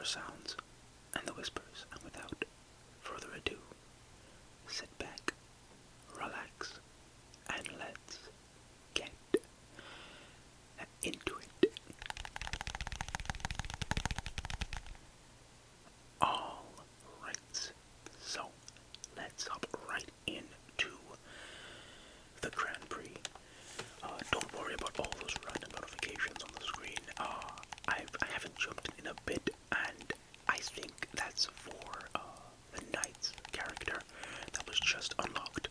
sounds and the whispers, and without further ado, sit back, relax, and let's get into it. Alright, so let's hop right into the Grand Prix. Don't worry about all those random notifications on the screen. I haven't jumped in a bit, and I think that's for the Knight's character that was just unlocked.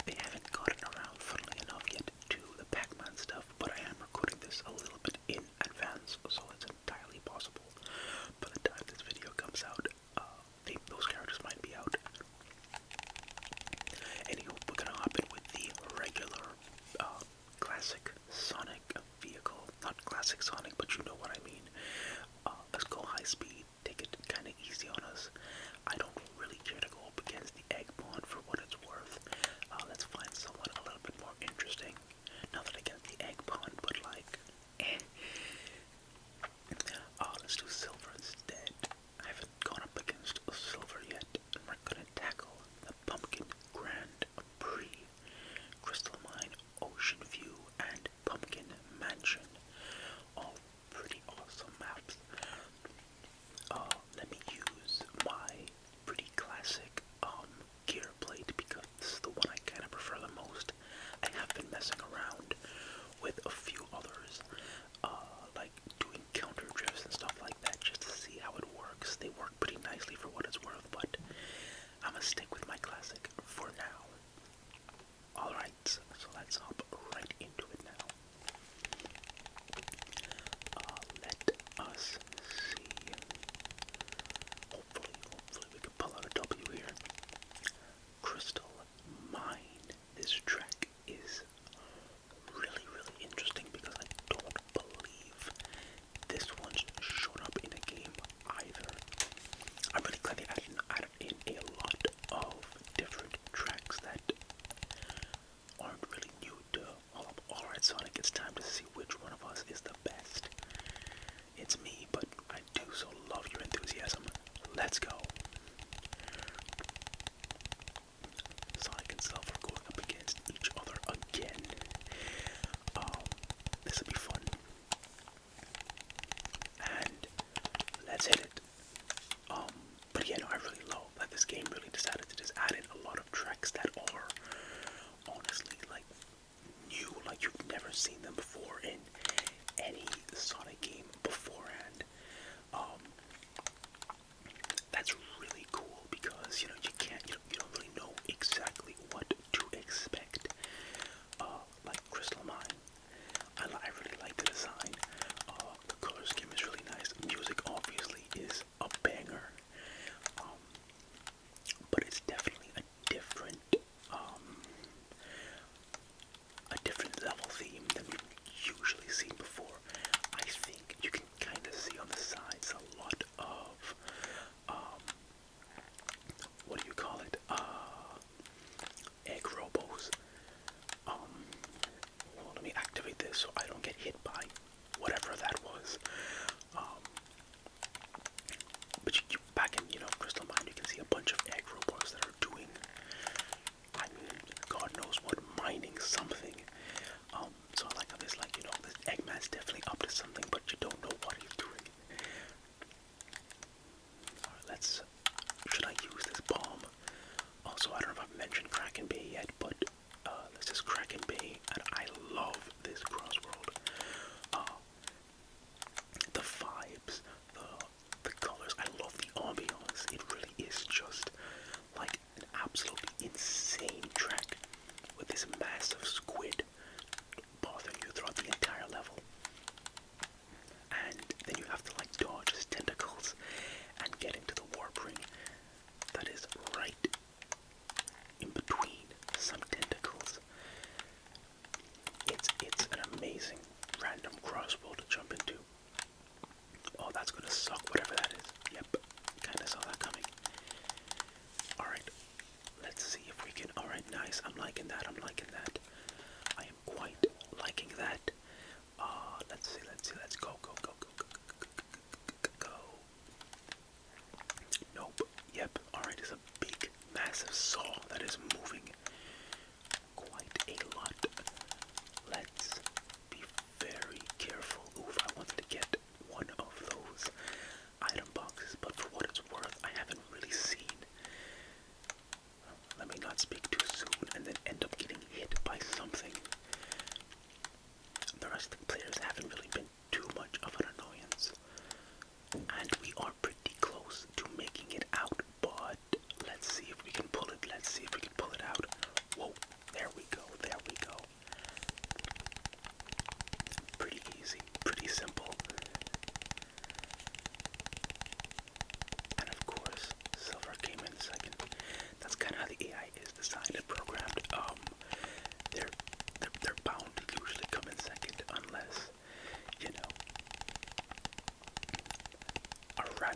They haven't gotten around, funnily enough, yet to the Pac-Man stuff, but I am recording this a little bit in advance, so it's entirely possible by the time this video comes out, those characters might be out. Anywho, we're gonna hop in with the regular, classic Sonic vehicle. Not classic Sonic, but you know what I mean. Let's go high speed, take it kinda easy on us. I don't really care to go up against the Egg Pond for what it's worth. Let's find someone a little bit more interesting. Nothing against the Egg Pond, but like, let's do Silver instead. I haven't gone up against Silver yet, and we're gonna tackle the Pumpkin Grand Prix, Crystal Mine, Ocean View, and Pumpkin Mansion. All pretty awesome maps. Let me use my pretty classic gear plate because this is the one I kind of prefer the most. I have been messing around with a few others, like doing counter drifts and stuff like that, just to see how it works. They work pretty nicely for what it's worth, but I'm gonna stick with my classic for now. Alright, so let's hop right into it now. Let us see. Hopefully we can pull out a W here. Crystal Mine. This track is really interesting because I don't believe this one's shown up in a game either. I'm really glad they added in a lot of different tracks that aren't really new to Alright Sonic, it's time to see which one of us is the best. It's me, but I do so love your enthusiasm. Let's go. Sonic and Self are going up against each other again. This will be fun. And let's hit it. But yeah, no, I really love that this game really decided to just add in a lot of tracks that are honestly like new, like you've never seen them before in any Sonic game beforehand. That's really cool because you don't really know exactly what to expect. Like Crystal Mine, I really like the design. The color scheme is really nice. The music obviously is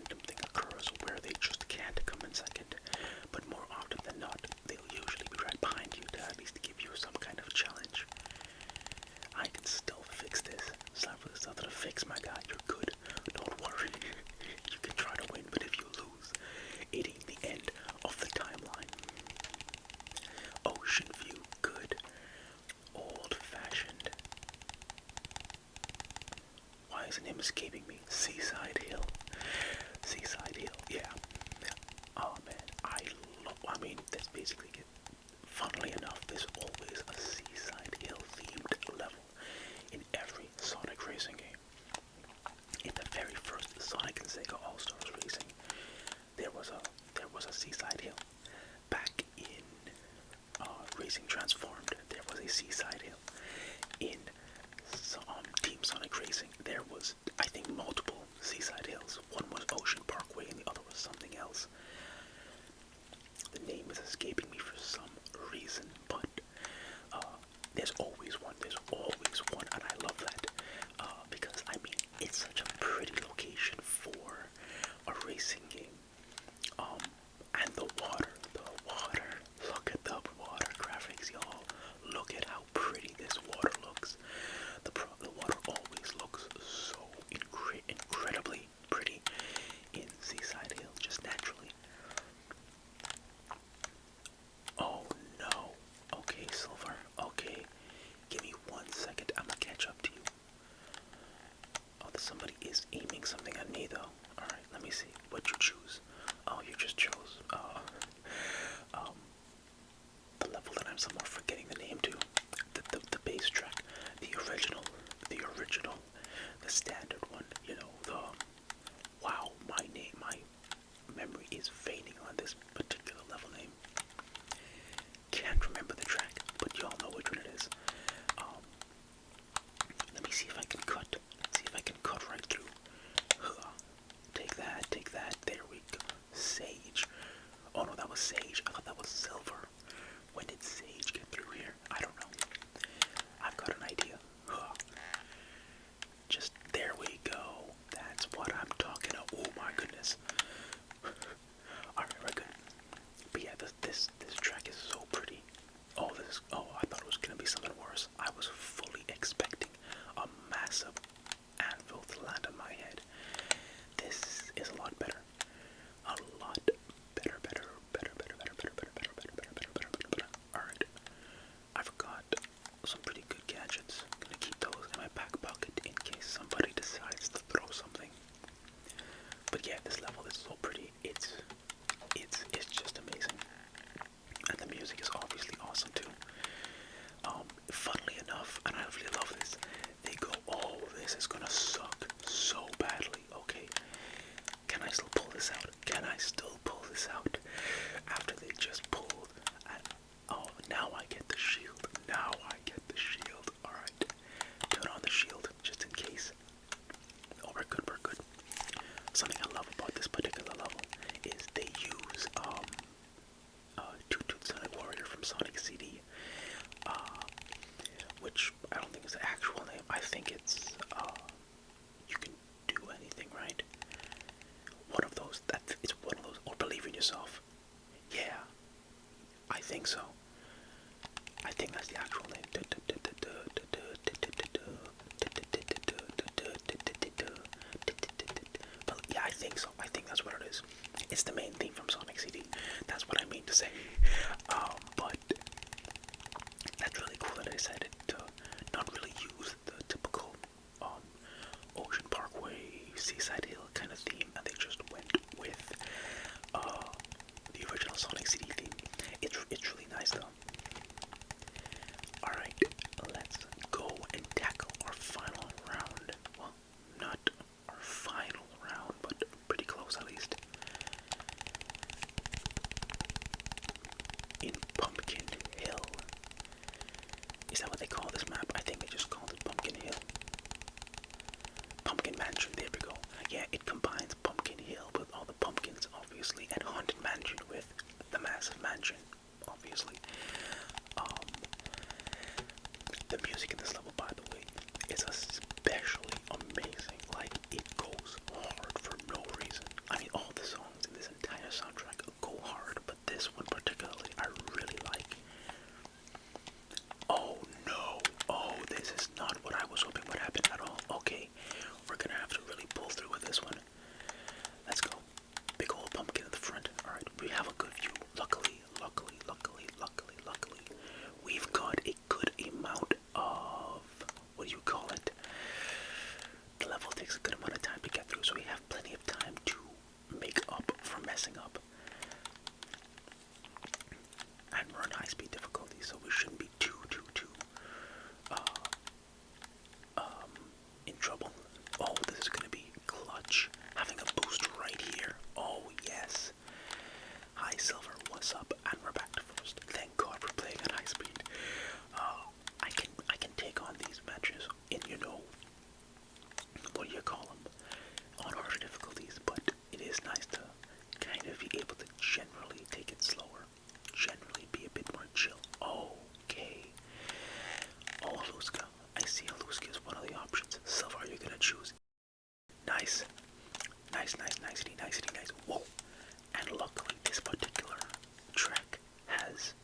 random thing occurs where they just can't come in second, but more often than not, they'll usually be right behind you to at least give you some kind of challenge. I can still fix this. There's nothing to fix, my guy. You're good. Don't worry. You can try to win, but if you lose, it ain't the end of the timeline. Ocean view, good. Old-fashioned. Why is the name escaping me? Seaside Hill. Seaside Hill, yeah. Oh man, I mean, that's basically it. Funnily enough, there's always a Seaside Hill themed level in every Sonic Racing game. In the very first Sonic and SEGA All-Stars Racing, there was a Seaside Hill. Back in Racing Transformed, there was a Seaside Hill. In Team Sonic Racing, there was, I think, multiple Seaside Hills. One was Ocean Parkway and the other was something else. The name is escaping me for some reason, but there's always one, and I love that, because, I mean, it's such a pretty location for a racing game. And the water, look at the water graphics, y'all. Look at how pretty this water looks. The water always looks so incredibly pretty in Seaside Hill, just naturally. Oh no. Okay, Silver. Okay. Give me 1 second. I'm gonna catch up to you. Oh, somebody is aiming something at me though. Alright, let me see. What'd you choose? Oh, you just chose the level that I'm somewhat forgetting the name to. The bass track. The original, the standard one, you know, wow, my memory is fading on this particular level name. Can't remember the track, but y'all know which one it is. Let me see if I can cut right through. Take that, there we go. Sage. Oh no, that was Sage. I thought that was Silver. When did Sage get through here? I don't know. I've got an idea. Just there we go. That's what I'm talking about. Oh my goodness. Alright, we're good. But yeah, this track is so pretty. Oh, I thought it was gonna be something worse. I was fully expecting a massive anvil to land on my head. This is a lot better. A lot better. Alright. I've got some pretty good gadgets. Gonna keep those in my back pocket in case somebody decides to throw something. But yeah, this level is so pretty. It's just amazing. And the music is obviously awesome too. Funnily enough, and I really love this, they go, oh, this is gonna suck so badly. Okay, can I still pull this out? After they just pulled, and oh, now I get the shield. Alright, turn on the shield, just in case. Oh, we're good. Something I love about this particular level is they use, Toot Toot Sonic Warrior from Sonic CD, which I don't think is the actual name. I think it's, you can do anything, right? It's one of those, or Believe in Yourself. Yeah, I think so. I think that's the actual name. But yeah, I think so. I think that's what it is. It's the main theme from Sonic CD. That's what I mean to say. But that's really cool that I decided to not really use the typical Ocean Parkway, Seaside Hill kind of theme, and they just went with the original Sonic CD theme. It's really nice though. Alright, let's go and tackle our final round. Well, not our final round, but pretty close at least. In Pumpkin Hill. Is that what they call this map? I think they just called it Pumpkin Hill. Pumpkin Mansion, there we go. Yeah, Nice. Nice, nice, nicety, nicety, nice. Whoa. And luckily, this particular track has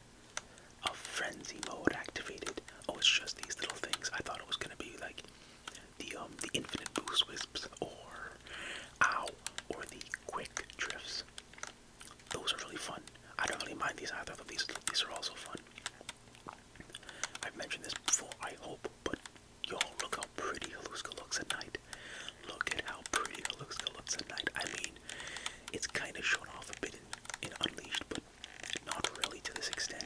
a frenzy mode activated. Oh, it's just these little things. I thought it was gonna be like the infinite boost wisps, or the quick drifts. Those are really fun. I don't really mind these either, though these are also fun. I've mentioned this before, I hope, but y'all, look how pretty Haluska looks at night. Look at how pretty Haluska looks at night. I mean, it's kind of shown off a bit in Unleashed, but not really to this extent.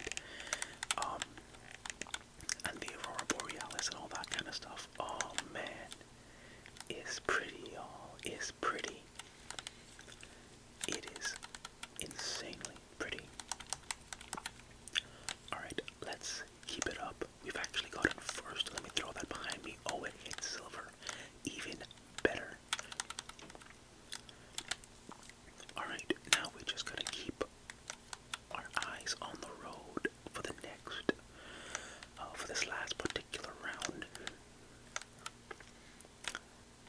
And the Aurora Borealis and all that kind of stuff. Oh man, it's pretty, y'all. It's pretty. It is insanely pretty. Alright, let's keep it up. We've actually got it first. Let me throw that behind me. Oh, it hit silver. Even better. Alright, now we just gotta keep our eyes on the road for the next, for this last particular round.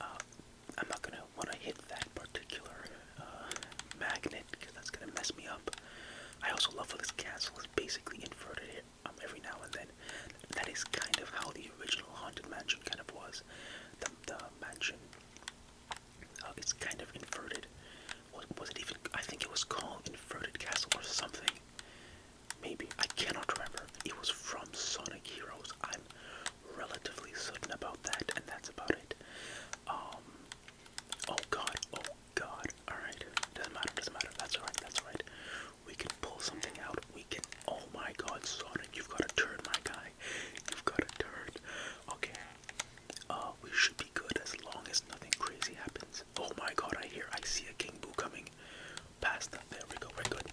I'm not gonna want to hit that particular magnet, because that's gonna mess me up. I also love how this castle is basically inverted here, every now and then. That is kind of how the original Haunted Mansion kind of was. The mansion, it's kind of inverted. Was it even, I think it was called Inverted Castle or something. Maybe, I cannot remember. It was from Sonic Heroes. I'm relatively certain about that, and that's about it. Oh god, alright. Doesn't matter, that's alright. We can pull something out, oh my god, Sonic, you've got to turn, my guy. You've got to turn. Okay. We should be good as long as nothing crazy happens. Oh my god, I see a King Boo coming past that. There we go, we're good.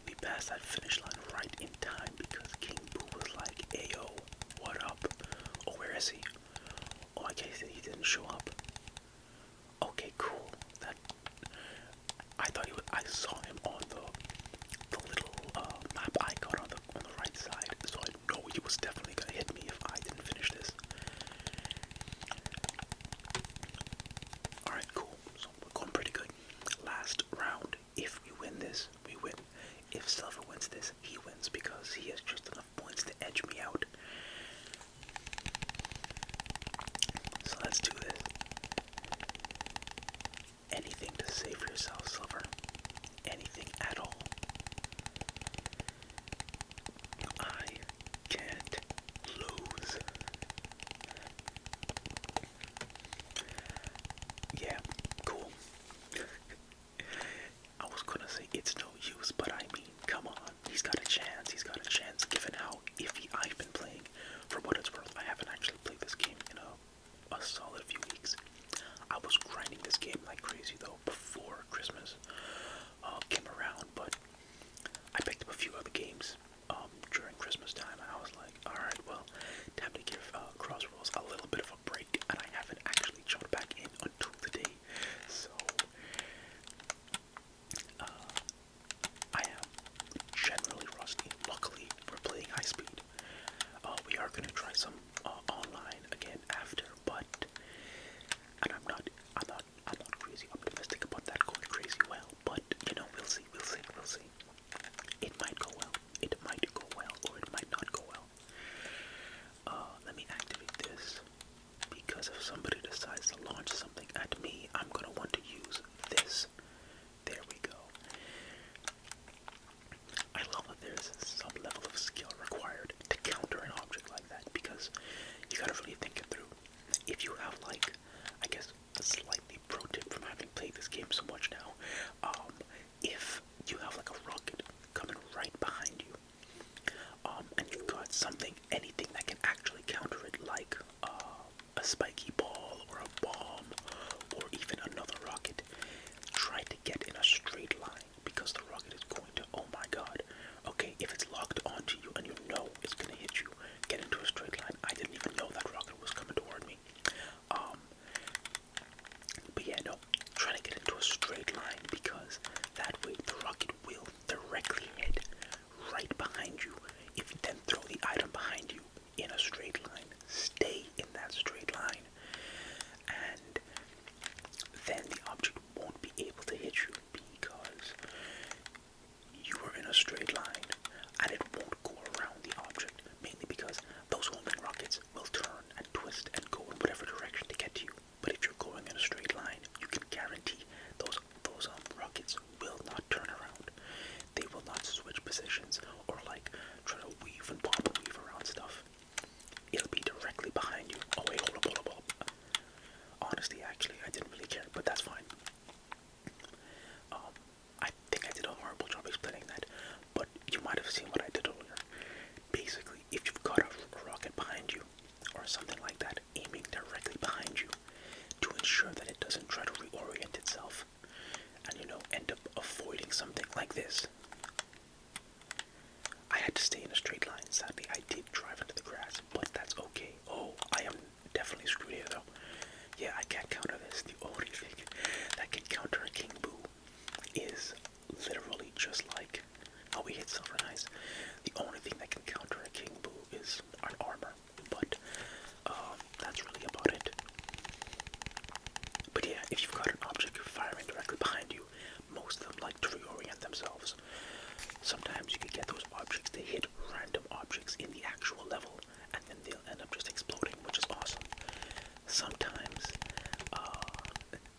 We passed that finish line right in time because King Boo was like, "Ayo, what up?" Oh, where is he? Oh, I guess he didn't show up. Okay, cool. I thought I saw him on the little map icon on the right side, so I know he was definitely gonna hit me if I didn't finish this. Alright, cool. So we're going pretty good. Last round. If we win this, we win. If Silver wins this, he wins because he has just enough points to edge me out. So let's do this. Anything to save yourself, Silver. Anything at all. I can't lose. Yeah, cool. I was gonna say it's no use, but I mean, come on. He's got a chance given how iffy I've been playing. For what it's worth, I haven't actually played this game in a solid few weeks. I was grinding this game like crazy though before Christmas came around, but I picked up a few other games during Christmas time, and I was like, alright, well, time to give Crossworlds a little bit of a break, and I haven't actually jumped back in until today, so I am generally rusty. Luckily, we're playing high speed. We are going to try some online again after, but, and I'm not crazy optimistic about that going crazy well, but, we'll see. It might go well, or it might not go well. Let me activate this, because if somebody decides to launch something at me, I'm going to want to use this. There we go. I love that there's some level of skill required to counter an object like that, because you gotta really think it through. If you have, like, I guess a slightly pro tip from having played this game so much now, if you have like a rocket coming right behind you, and you've got anything that can actually counter it, like a spiky ball or a bomb or even another rocket, try to get in a straight line, because the rocket is going to, oh my god, okay, if it's locked onto you and you know it's gonna hit you, get into a straight line. I didn't even know that rocket was coming toward me. But yeah, no, trying to get into a straight actually. I didn't really care, but that's fine. I think I did a horrible job explaining that, but you might have seen what I did earlier. Basically, if you've got a rocket behind you, or something like that, aiming directly behind you, to ensure that it doesn't try to reorient itself, and end up avoiding something like this. I had to stay in a straight line. Sadly, I did drive into the grass, but that's okay. Oh, I am definitely screwed here, though. Yeah, I can't counter this. The only thing that can counter a King Boo is literally just like how we hit Silver and Ice. The only thing that can counter a King Boo is an armor, but that's really about it. But yeah, if you've got an object firing directly behind you, most of them like to reorient themselves. Sometimes you can get those objects to hit random objects in the actual level, and then they'll end up just exploding, which is awesome. Sometimes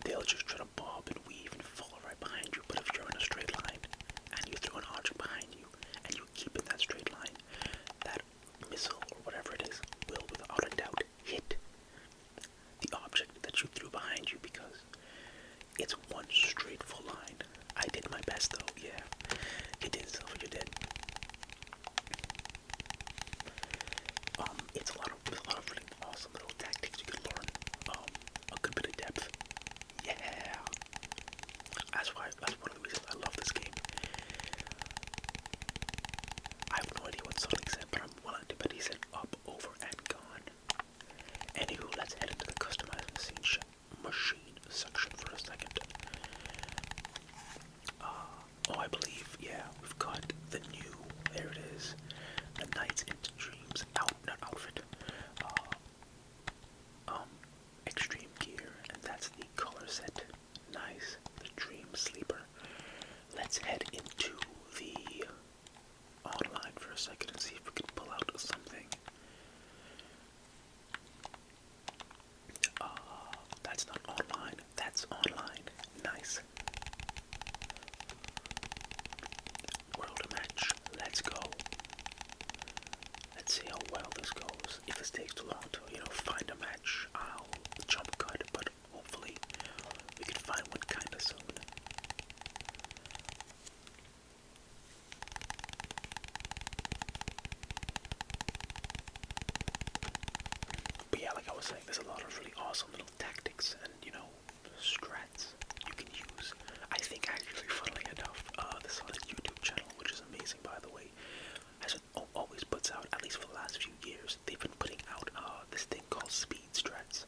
they'll just try to bob and weave and fall right behind you, but if you're in a straight line and you throw an object behind you and you keep in that straight line, that missile or whatever it is will without a doubt hit the object that you threw behind you, because it's one straight full line. I did my best though, yeah. You did, Silver, you did. It's a lot of really awesome little tactics you can learn. A good bit of depth. Yeah. That's one of the reasons I love this game. I have no idea what Sonic said, but I'm willing to bet he said up, over, and gone. Anywho, let's head into the customized machine section for a second. I believe, yeah, we've got the new, there it is, the Nights into Dreams outfit, extreme gear, and that's the color set. Nice, the Dream Sleeper. Let's head into the online for a second and see if we can pull out something. That's not online, that's online. Nice. World match, let's go. Let's see how well this goes. If this takes too long to, find a match, I'll jump cut, but hopefully we can find one kinda soon. But yeah, like I was saying, there's a lot of really awesome little tactics and, strats you can use. I think actually, funnily enough, the Sonic YouTube channel, which is amazing by the way, always puts out, at least for the last few years, they've been putting out this thing called Speed Strats,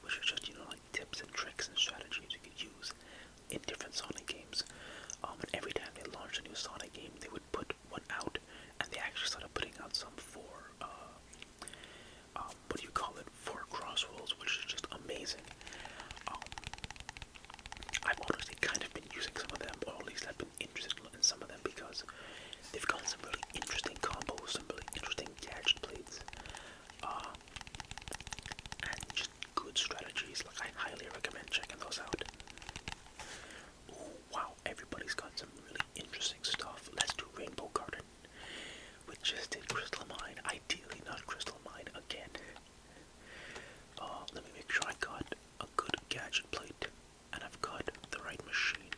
which are just, like tips and tricks and strategies you could use in different Sonic games. And every time they launched a new Sonic game, they would put one out, and they actually started putting out some for, for Crossworlds, which is just amazing. I've honestly kind of been using some of them, or at least I've been interested in some of them, because they've got some really interesting combos, some really interesting gadget plates, and just good strategies. Like, I highly recommend checking those out. Ooh, wow, everybody's got some really interesting stuff. Let's do Rainbow Garden. We just did Crystal Mine, ideally not Crystal Mine again. Let me make sure I got a good gadget plate, and I've got the right machine.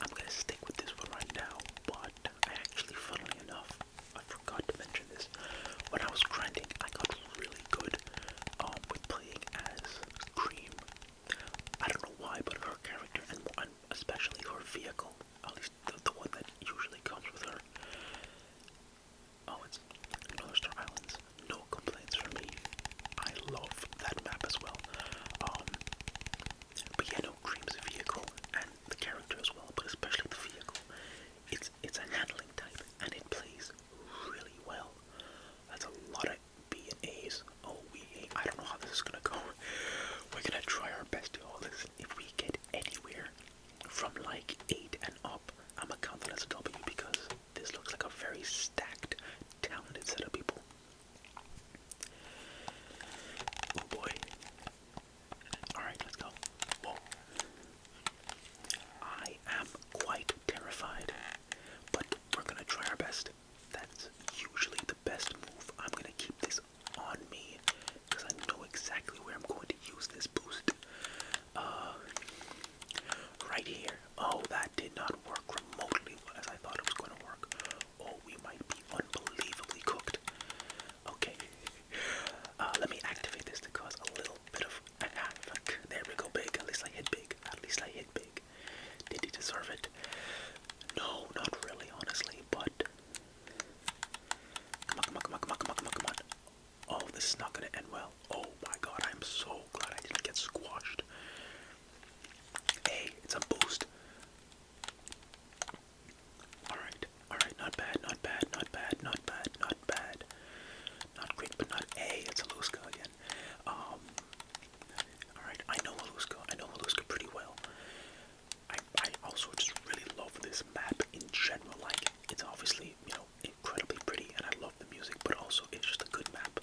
I'm gonna stick with this one right now, but I actually, funnily enough, I forgot to mention this. When I was grinding, I got really good with playing as Cream. I don't know why, but her character, and especially her vehicle, at least the one that usually comes with her. Oh, it's North Star Islands. No complaints from me. I love that map as well. I'm so glad I didn't get squashed. Hey, it's a boost. Alright, not bad, not bad, not bad, not bad, not bad. Not great, but not A. It's a Luska again. Alright, I know Haluska pretty well. I also just really love this map in general. Like, it's obviously, you know, incredibly pretty, and I love the music, but also it's just a good map.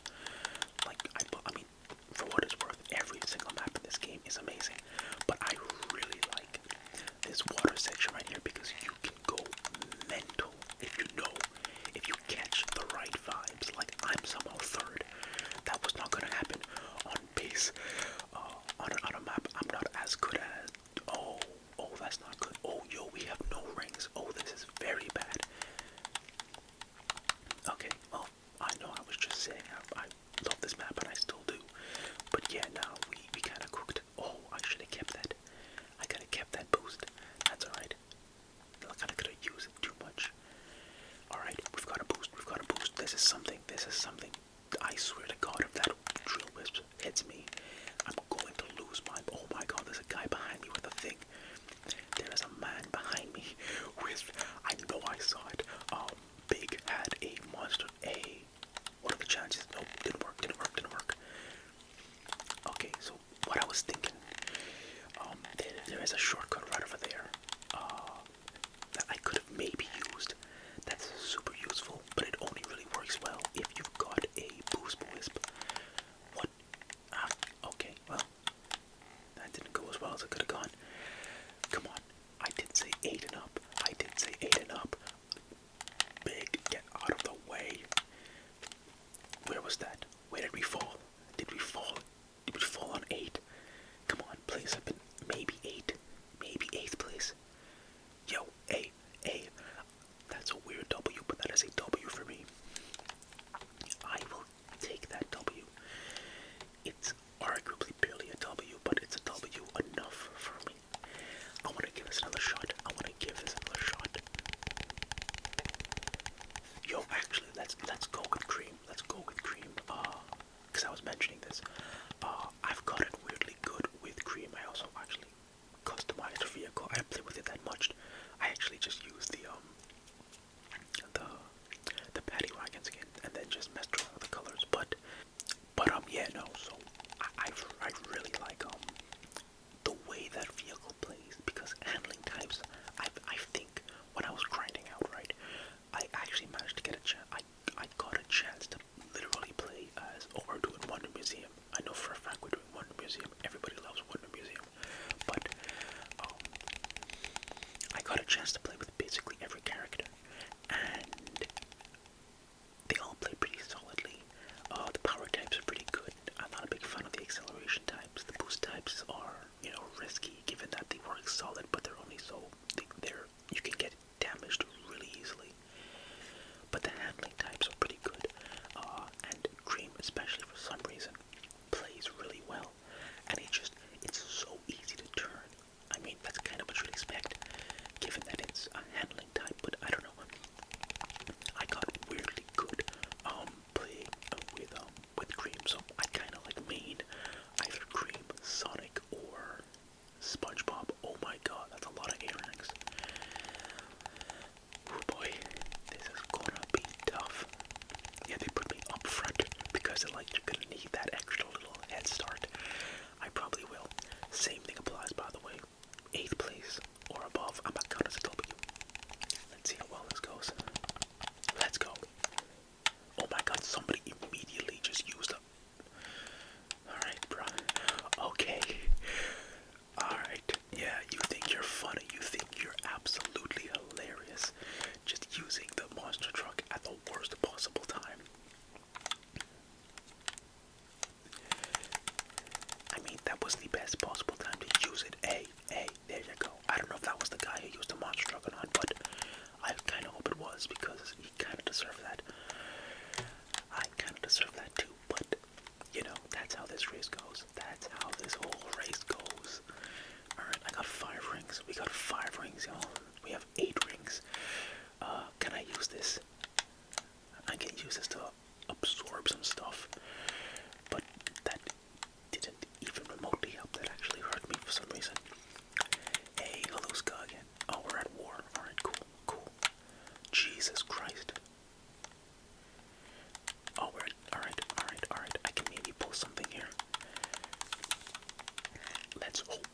Like, I mean, for what it's worth, every single map in this game is amazing. But I really like this water section right here because you can go mental if you catch the right vibes. Like, I'm somehow third. That was not gonna happen on base, on a map I'm not as good at. Oh, that's not good. Oh, yo, we have no rings. Oh, this is very bad. Okay, well, I know I was just saying I love this map, and I still do. But yeah, now we kind of cooked. Oh, I should have kept that. I could have kept that boost. That's alright. I kind of could have used it too much. Alright, we've got a boost. We've got a boost. This is something. I swear to God, if that drill wisp hits me, I'm going to lose my... Oh my God, there's a guy behind me with a thing. There is a man behind me with... I know I saw it. Big had a monster. What are the chances? Nope, didn't work. Okay, so what I was thinking, there is a shortcut right over there that I could have maybe used. That's super useful, but it only really works well if you've got a boost wisp. What? Okay, well, that didn't go as well as it could have gone. Come on, I did say 8 and up. Big, get out of the way. Where was that? Where did we fall? Did we fall on 8? Come on, place up in maybe 8. Maybe 8th place. Yo, A. That's a weird W, but that is a W for me. I will take that W. It's arguably barely a W, but it's a W enough for me. I want to give this another shot. Yo, actually, let's go with cream. Because I was mentioning this. I've gotten weirdly good with cream. I also actually customized the vehicle. I haven't played with it that much. I actually just used the paddy wagons again, and then just messed around with the colors. But yeah, no. So I really like the way that vehicle plays, because handling types. I think when I was grinding out, right, I actually managed to get a chance. I got a chance to literally play as. Oh, we're doing Wonder Museum. I know for a fact we're doing Wonder Museum. Everybody loves Wonder Museum, but I got a chance to play with basically every character, and they all play pretty solidly. The power types are pretty good. I'm not a big fan of the acceleration types. The boost types are, you know, risky, given that they work solid, but they're only so you can get damaged really easily. But the handling types are pretty good, and Cream, especially for some reason, plays really well, and it's so easy to turn. I mean, that's kind of what you'd expect, given that it's a handling type, but I don't know. I got weirdly good playing with Cream, so I kind of like main either Cream, Sonic, or SpongeBob. Oh my God, that's a lot of A ranks. Oh boy, this is gonna be tough. Yeah, they put me up front because they're like, you're gonna need that extra little head start. I probably will. Same thing applies, by the way. 8th place or above, I'm not counting as a W. Let's see how well this goes. Let's go. Oh my God, somebody immediately just used up. Alright, bro. Okay. Alright. Yeah, you think you're funny. You think you're absolutely hilarious. Just using the monster truck at the worst possible time. I mean, that was the best possible time to use it. Hey, there you go. I don't know if that was the guy who used the monster truck or not, but I kind of hope it was, because he kind of deserved that. I kind of deserve that too, but, you know, that's how this race goes. That's how this whole race goes. Alright, I got 5 rings. We got 5 rings, y'all. We have 8 rings. Can I use this? I can use this to absorb some stuff, but that didn't for some reason. Hey, hello, Ska again. Oh, we're at war. Alright, cool, cool. Jesus Christ. Oh, we're alright. I can maybe pull something here. Let's hope